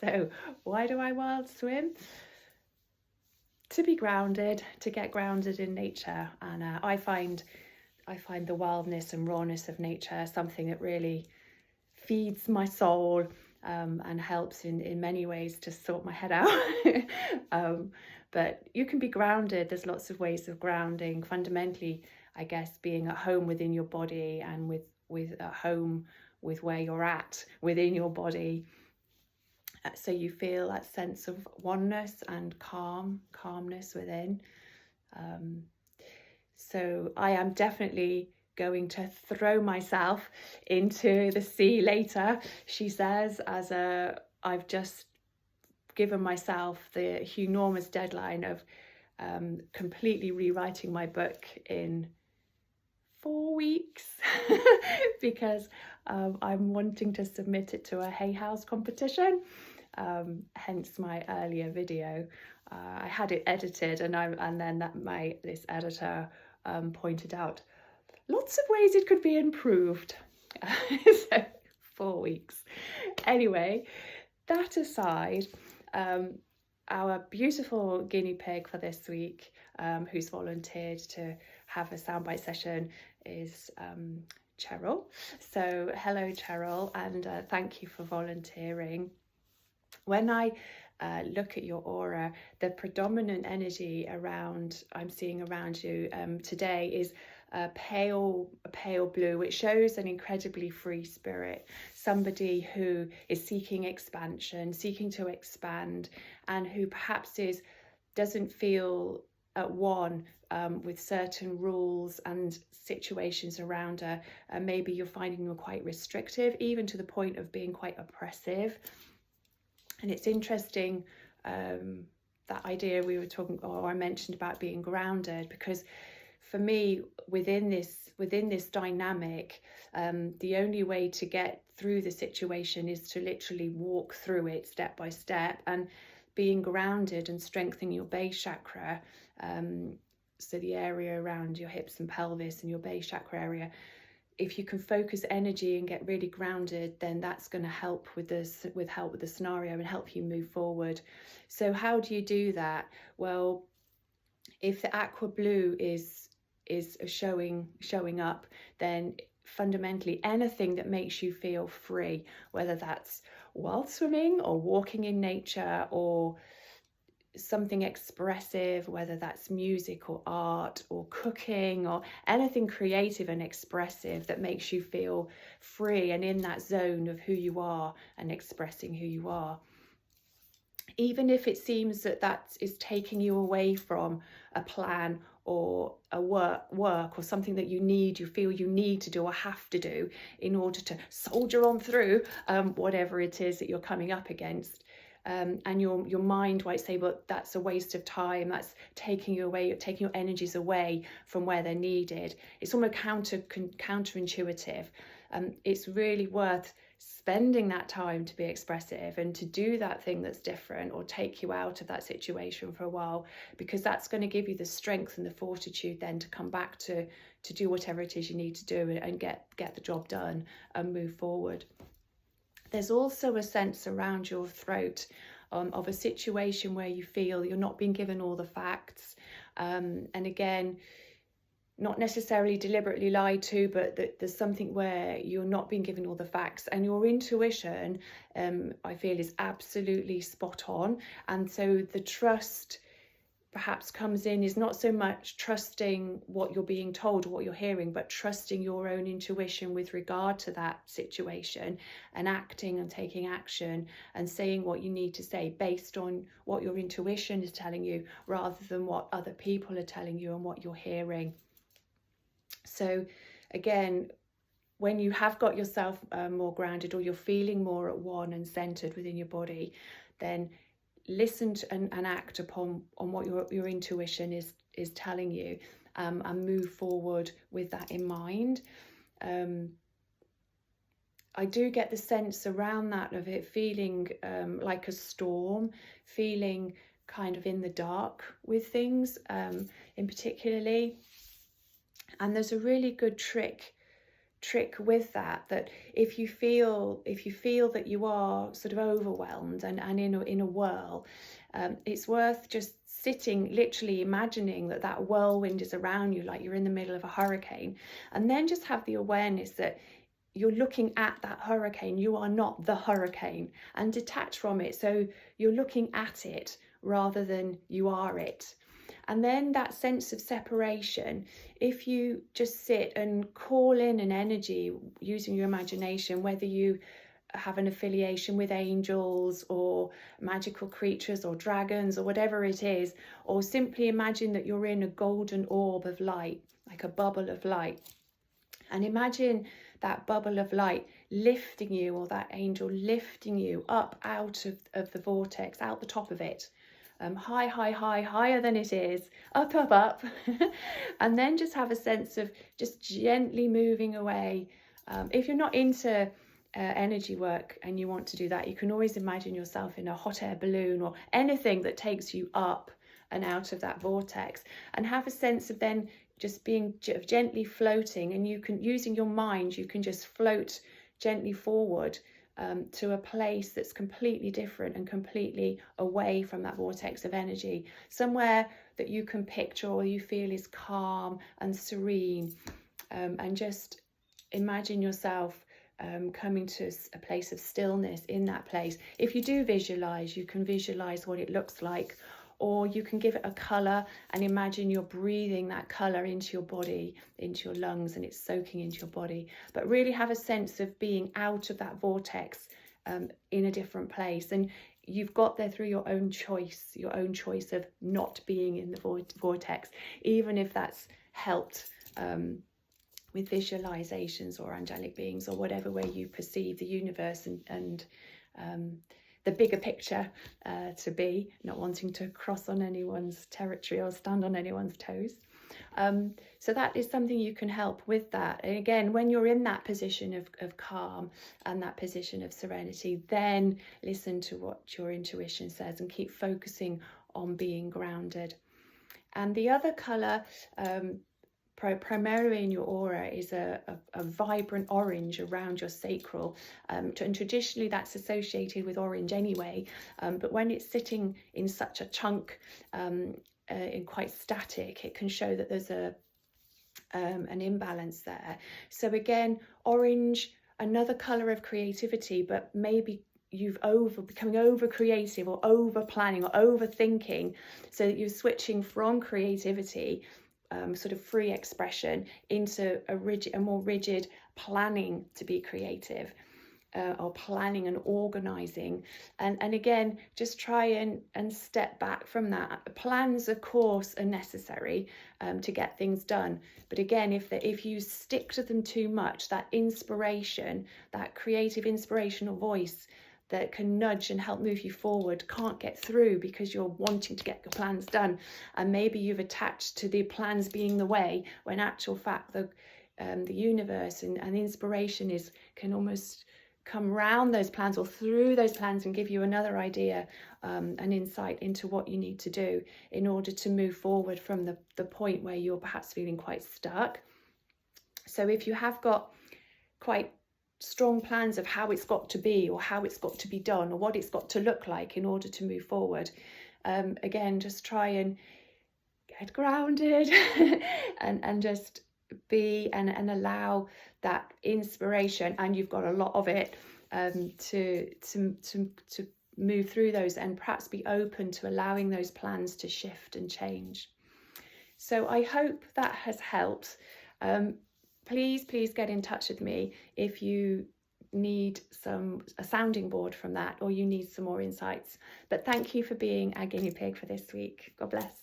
So why do I wild swim? To be grounded, to get grounded in nature. And I find the wildness and rawness of nature something that really feeds my soul, and helps in many ways to sort my head out. But you can be grounded. There's lots of ways of grounding. Fundamentally, I guess, being at home within your body and with at home with where you're at within your body. So you feel that sense of oneness and calmness within. So I am definitely going to throw myself into the sea later, she says, as I've just given myself the enormous deadline of completely rewriting my book in 4 weeks because I'm wanting to submit it to a Hay House competition. Hence my earlier video. I had it edited, and then this editor pointed out lots of ways it could be improved. So 4 weeks. Anyway, that aside, our beautiful guinea pig for this week, who's volunteered to have a soundbite session, is Cheryl. So hello, Cheryl, and thank you for volunteering. When I look at your aura, the predominant energy I'm seeing around you today is a pale blue, which shows an incredibly free spirit, somebody who is seeking expansion, seeking to expand, and who perhaps doesn't feel at one with certain rules and situations around her. Maybe you're finding them quite restrictive, even to the point of being quite oppressive. And it's interesting, that idea we were talking, or I mentioned about being grounded, because for me, within this dynamic, the only way to get through the situation is to literally walk through it step by step, and being grounded and strengthening your base chakra, so the area around your hips and pelvis and your base chakra area. If you can focus energy and get really grounded, then that's going to help with the scenario and help you move forward. So how do you do that? Well, if the aqua blue is showing up, then fundamentally anything that makes you feel free, whether that's wild swimming or walking in nature or something expressive, whether that's music or art or cooking or anything creative and expressive that makes you feel free and in that zone of who you are and expressing who you are. Even if it seems that is taking you away from a plan or a work or something that you feel you need to do or have to do in order to soldier on through whatever it is that you're coming up against. And your mind might say, well, that's a waste of time, that's taking your energies away from where they're needed. It's almost counterintuitive. It's really worth spending that time to be expressive and to do that thing that's different or take you out of that situation for a while, because that's going to give you the strength and the fortitude then to come back to do whatever it is you need to do and get the job done and move forward. There's also a sense around your throat of a situation where you feel you're not being given all the facts. And again, not necessarily deliberately lied to, but that there's something where you're not being given all the facts, and your intuition, I feel, is absolutely spot on. And so the trust perhaps comes in is not so much trusting what you're being told or what you're hearing, but trusting your own intuition with regard to that situation and acting and taking action and saying what you need to say based on what your intuition is telling you rather than what other people are telling you and what you're hearing. So again, when you have got yourself more grounded, or you're feeling more at one and centered within your body, then listen to and act upon what your intuition is telling you, and move forward with that in mind. I do get the sense around that of it feeling like a storm, feeling kind of in the dark with things, in particularly. And there's a really good trick trick with that if you feel that you are sort of overwhelmed and in a whirl, it's worth just sitting, literally imagining that whirlwind is around you, like you're in the middle of a hurricane, and then just have the awareness that you're looking at that hurricane. You are not the hurricane, and detach from it. So you're looking at it rather than you are it. And then that sense of separation, if you just sit and call in an energy using your imagination, whether you have an affiliation with angels or magical creatures or dragons or whatever it is, or simply imagine that you're in a golden orb of light, like a bubble of light, and imagine that bubble of light lifting you, or that angel lifting you up out of the vortex, out the top of it. High, high, high, higher than it is, up, up, up. And then just have a sense of just gently moving away. If you're not into energy work and you want to do that, you can always imagine yourself in a hot air balloon or anything that takes you up and out of that vortex, and have a sense of then just being gently floating. And you can, using your mind, you can just float gently forward to a place that's completely different and completely away from that vortex of energy, somewhere that you can picture or you feel is calm and serene, and just imagine yourself coming to a place of stillness in that place. If you do visualize, you can visualize what it looks like, or you can give it a color and imagine you're breathing that color into your body, into your lungs, and it's soaking into your body. But really have a sense of being out of that vortex, in a different place. And you've got there through your own choice of not being in the vortex, even if that's helped with visualizations or angelic beings or whatever way you perceive the universe and the bigger picture to be, not wanting to cross on anyone's territory or stand on anyone's toes. So that is something you can help with that. And again, when you're in that position of calm and that position of serenity, then listen to what your intuition says and keep focusing on being grounded. And the other colour, primarily in your aura, is a vibrant orange around your sacral, and traditionally that's associated with orange anyway, but when it's sitting in such a chunk, in quite static, it can show that there's an imbalance there. So again, orange, another color of creativity, but maybe you've becoming over creative or over planning or overthinking, so that you're switching from creativity, sort of free expression, into a more rigid planning to be creative, or planning and organizing. And again, just try and step back from that. Plans, of course, are necessary to get things done, but again, if you stick to them too much, that inspiration, that creative inspirational voice that can nudge and help move you forward, can't get through because you're wanting to get your plans done, and maybe you've attached to the plans being the way, when actual fact the universe and inspiration can almost come round those plans or through those plans and give you another idea, an insight into what you need to do in order to move forward from the point where you're perhaps feeling quite stuck. So if you have got quite strong plans of how it's got to be or how it's got to be done or what it's got to look like in order to move forward, again, just try and get grounded and just be and allow that inspiration, and you've got a lot of it, to move through those, and perhaps be open to allowing those plans to shift and change. So I hope that has helped. Please get in touch with me if you need a sounding board from that, or you need some more insights. But thank you for being our guinea pig for this week. God bless.